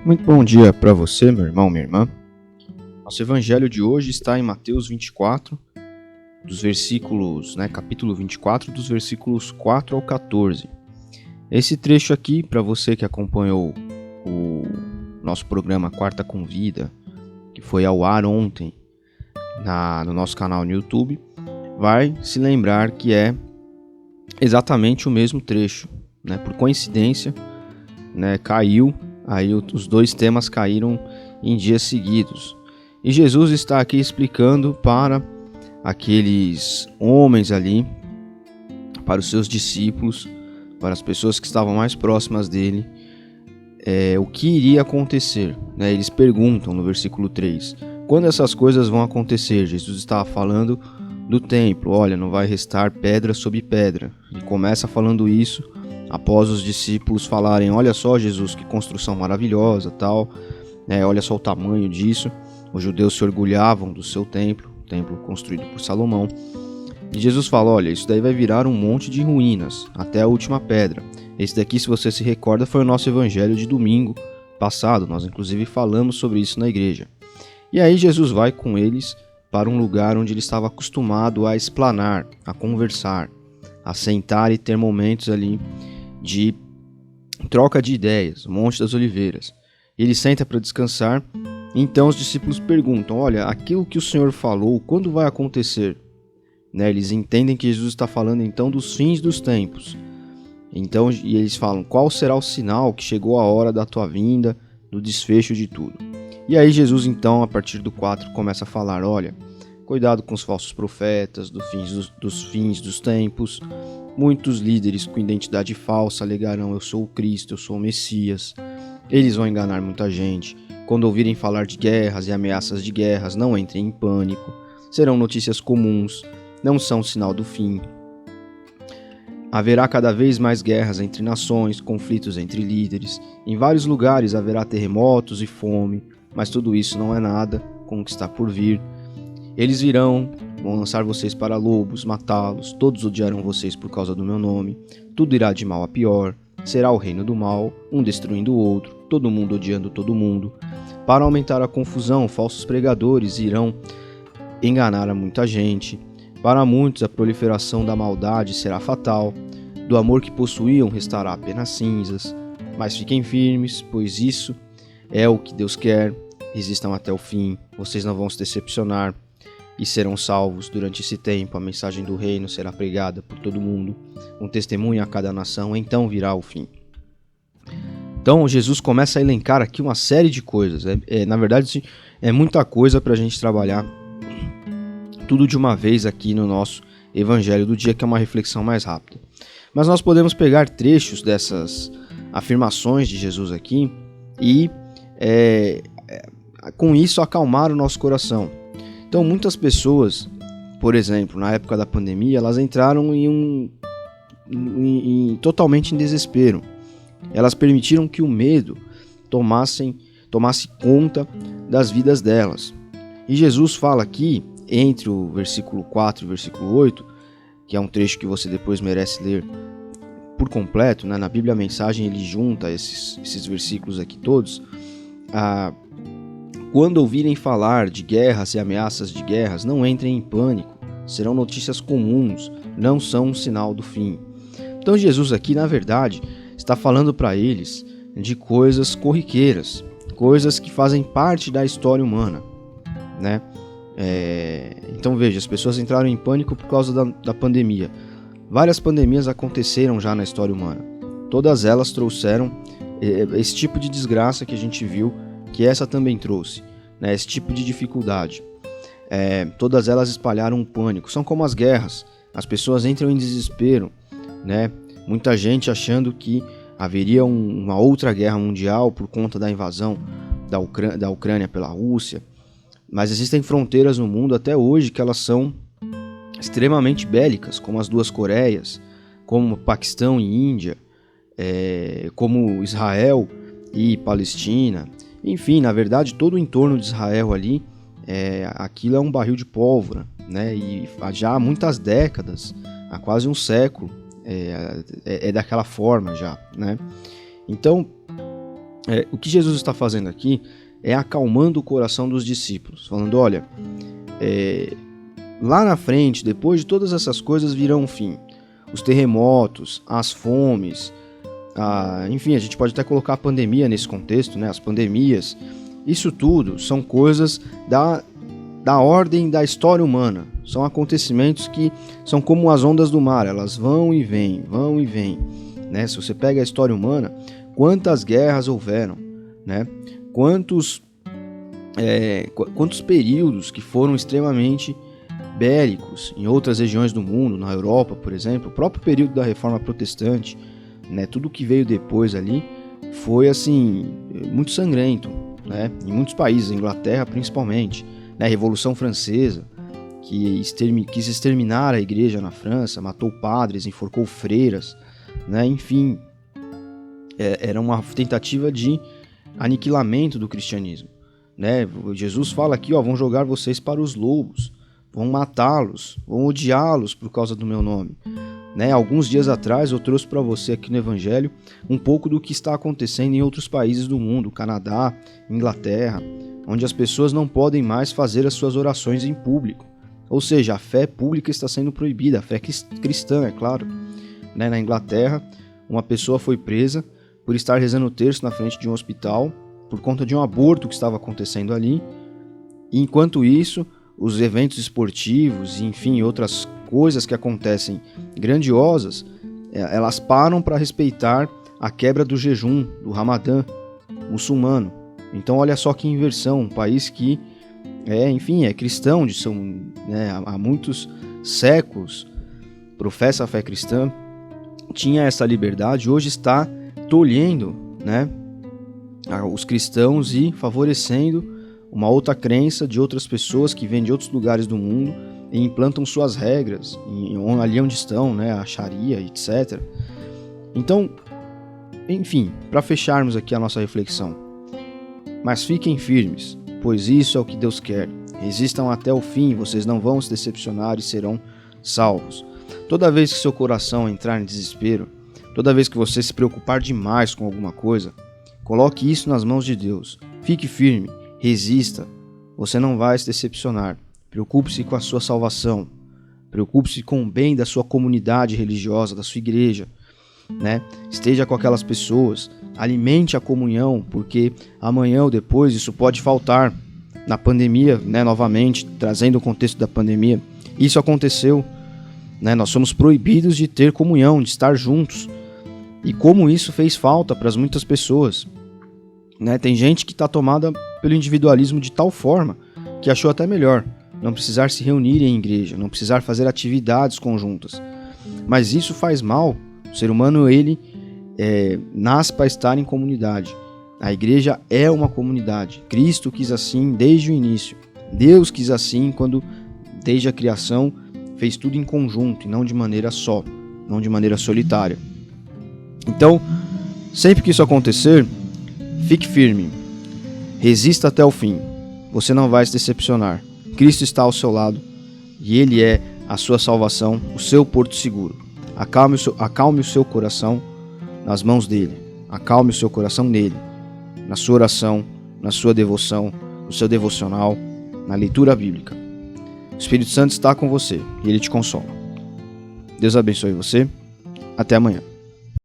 Muito bom dia para você, meu irmão, minha irmã. Nosso evangelho de hoje está em Mateus 24, capítulo 24, dos versículos 4 ao 14. Esse trecho aqui, para você que acompanhou o nosso programa Quarta Convida, que foi ao ar ontem no nosso canal no YouTube, vai se lembrar que é exatamente o mesmo trecho, né? Por coincidência, né, caiu. Aí os dois temas caíram em dias seguidos. E Jesus está aqui explicando para aqueles homens ali, para os seus discípulos, para as pessoas que estavam mais próximas dele, o que iria acontecer. Né? Eles perguntam no versículo 3, quando essas coisas vão acontecer? Jesus estava falando do templo, olha, não vai restar pedra sobre pedra. E começa falando isso após os discípulos falarem, olha só Jesus, que construção maravilhosa, tal, olha só o tamanho disso. Os judeus se orgulhavam do seu templo, o templo construído por Salomão. E Jesus fala, olha, isso daí vai virar um monte de ruínas, até a última pedra. Esse daqui, se você se recorda, foi o nosso evangelho de domingo passado, nós inclusive falamos sobre isso na igreja. E aí Jesus vai com eles para um lugar onde ele estava acostumado a explanar, a conversar, a sentar e ter momentos ali de troca de ideias, o Monte das Oliveiras. Ele senta para descansar, então os discípulos perguntam, olha, aquilo que o Senhor falou, quando vai acontecer? Né, eles entendem que Jesus está falando então dos fins dos tempos. Então, e eles falam, qual será o sinal que chegou a hora da tua vinda, do desfecho de tudo? E aí Jesus então, a partir do 4, começa a falar, olha, cuidado com os falsos profetas, dos fins dos tempos. Muitos líderes com identidade falsa alegarão, eu sou o Cristo, eu sou o Messias. Eles vão enganar muita gente. Quando ouvirem falar de guerras e ameaças de guerras, não entrem em pânico. Serão notícias comuns, não são sinal do fim. Haverá cada vez mais guerras entre nações, conflitos entre líderes. Em vários lugares haverá terremotos e fome, mas tudo isso não é nada com o que está por vir. Eles virão, vão lançar vocês para lobos, matá-los, todos odiarão vocês por causa do meu nome, tudo irá de mal a pior, será o reino do mal, um destruindo o outro, todo mundo odiando todo mundo. Para aumentar a confusão, falsos pregadores irão enganar a muita gente. Para muitos a proliferação da maldade será fatal, do amor que possuíam restará apenas cinzas. Mas fiquem firmes, pois isso é o que Deus quer, resistam até o fim, vocês não vão se decepcionar e serão salvos. Durante esse tempo, a mensagem do reino será pregada por todo mundo, um testemunho a cada nação, então virá o fim. Então, Jesus começa a elencar aqui uma série de coisas. Na verdade, é muita coisa para a gente trabalhar tudo de uma vez aqui no nosso Evangelho do Dia, que é uma reflexão mais rápida. Mas nós podemos pegar trechos dessas afirmações de Jesus aqui e, com isso, acalmar o nosso coração. Então, muitas pessoas, por exemplo, na época da pandemia, elas entraram totalmente em desespero. Elas permitiram que o medo tomasse conta das vidas delas. E Jesus fala aqui, entre o versículo 4 e o versículo 8, que é um trecho que você depois merece ler por completo, né? Na Bíblia a Mensagem ele junta esses versículos aqui todos. Quando ouvirem falar de guerras e ameaças de guerras, não entrem em pânico. Serão notícias comuns, não são um sinal do fim. Então Jesus aqui, na verdade, está falando para eles de coisas corriqueiras, coisas que fazem parte da história humana, né? Então veja, as pessoas entraram em pânico por causa da pandemia. Várias pandemias aconteceram já na história humana. Todas elas trouxeram esse tipo de desgraça que a gente viu, que essa também trouxe, né? Esse tipo de dificuldade. Todas elas espalharam um pânico. São como as guerras. As pessoas entram em desespero, né? Muita gente achando que haveria uma outra guerra mundial por conta da invasão da Ucrânia pela Rússia. Mas existem fronteiras no mundo até hoje que elas são extremamente bélicas, como as duas Coreias, como Paquistão e Índia, como Israel e Palestina. Enfim, na verdade, todo o entorno de Israel ali, aquilo é um barril de pólvora, né? E já há muitas décadas, há quase um século, daquela forma já, né? Então, O que Jesus está fazendo aqui é acalmando o coração dos discípulos, falando, olha, lá na frente, depois de todas essas coisas, virão um fim. Os terremotos, as fomes, enfim, a gente pode até colocar a pandemia nesse contexto, né? As pandemias, isso tudo são coisas da ordem da história humana. São acontecimentos que são como as ondas do mar, elas vão e vêm, né? Se você pega a história humana, quantas guerras houveram, né? Quantos períodos que foram extremamente bélicos em outras regiões do mundo, na Europa, por exemplo, o próprio período da Reforma Protestante, né? Tudo que veio depois ali foi assim muito sangrento, né? Em muitos países, a Inglaterra principalmente, né? A Revolução Francesa, que quis exterminar a igreja na França, matou padres, enforcou freiras, né? Enfim, era uma tentativa de aniquilamento do cristianismo, né? Jesus fala aqui, vão jogar vocês para os lobos, vão matá-los, vão odiá-los por causa do meu nome, né? Alguns dias atrás eu trouxe para você aqui no Evangelho um pouco do que está acontecendo em outros países do mundo, Canadá, Inglaterra, onde as pessoas não podem mais fazer as suas orações em público, ou seja, a fé pública está sendo proibida, a fé cristã, é claro, né? Na Inglaterra, uma pessoa foi presa por estar rezando o terço na frente de um hospital por conta de um aborto que estava acontecendo ali. E enquanto isso, os eventos esportivos e, enfim, outras coisas que acontecem grandiosas, elas param para respeitar a quebra do jejum, do Ramadã muçulmano. Então, olha só que inversão, um país que é cristão, há muitos séculos, professa a fé cristã, tinha essa liberdade, hoje está tolhendo, né, os cristãos e favorecendo uma outra crença de outras pessoas que vêm de outros lugares do mundo e implantam suas regras ali onde estão, né, a Sharia, etc. Então, enfim, para fecharmos aqui a nossa reflexão, mas fiquem firmes, pois isso é o que Deus quer. Resistam até o fim, vocês não vão se decepcionar e serão salvos. Toda vez que seu coração entrar em desespero, toda vez que você se preocupar demais com alguma coisa, coloque isso nas mãos de Deus. Fique firme, resista. Você não vai se decepcionar. Preocupe-se com a sua salvação. Preocupe-se com o bem da sua comunidade religiosa, da sua igreja, né? Esteja com aquelas pessoas. Alimente a comunhão, porque amanhã ou depois isso pode faltar. Na pandemia, né, novamente, trazendo o contexto da pandemia, isso aconteceu. Né? Nós somos proibidos de ter comunhão, de estar juntos. E como isso fez falta para muitas pessoas. Né? Tem gente que está tomada pelo individualismo de tal forma que achou até melhor não precisar se reunir em igreja, não precisar fazer atividades conjuntas. Mas isso faz mal. O ser humano, ele nasce para estar em comunidade. A igreja é uma comunidade. Cristo quis assim desde o início. Deus quis assim quando, desde a criação, fez tudo em conjunto e não de maneira só, não de maneira solitária. Então, sempre que isso acontecer, fique firme, resista até o fim, você não vai se decepcionar. Cristo está ao seu lado e Ele é a sua salvação, o seu porto seguro. Acalme o seu coração nas mãos dEle, acalme o seu coração nele, na sua oração, na sua devoção, no seu devocional, na leitura bíblica. O Espírito Santo está com você e Ele te consola. Deus abençoe você. Até amanhã.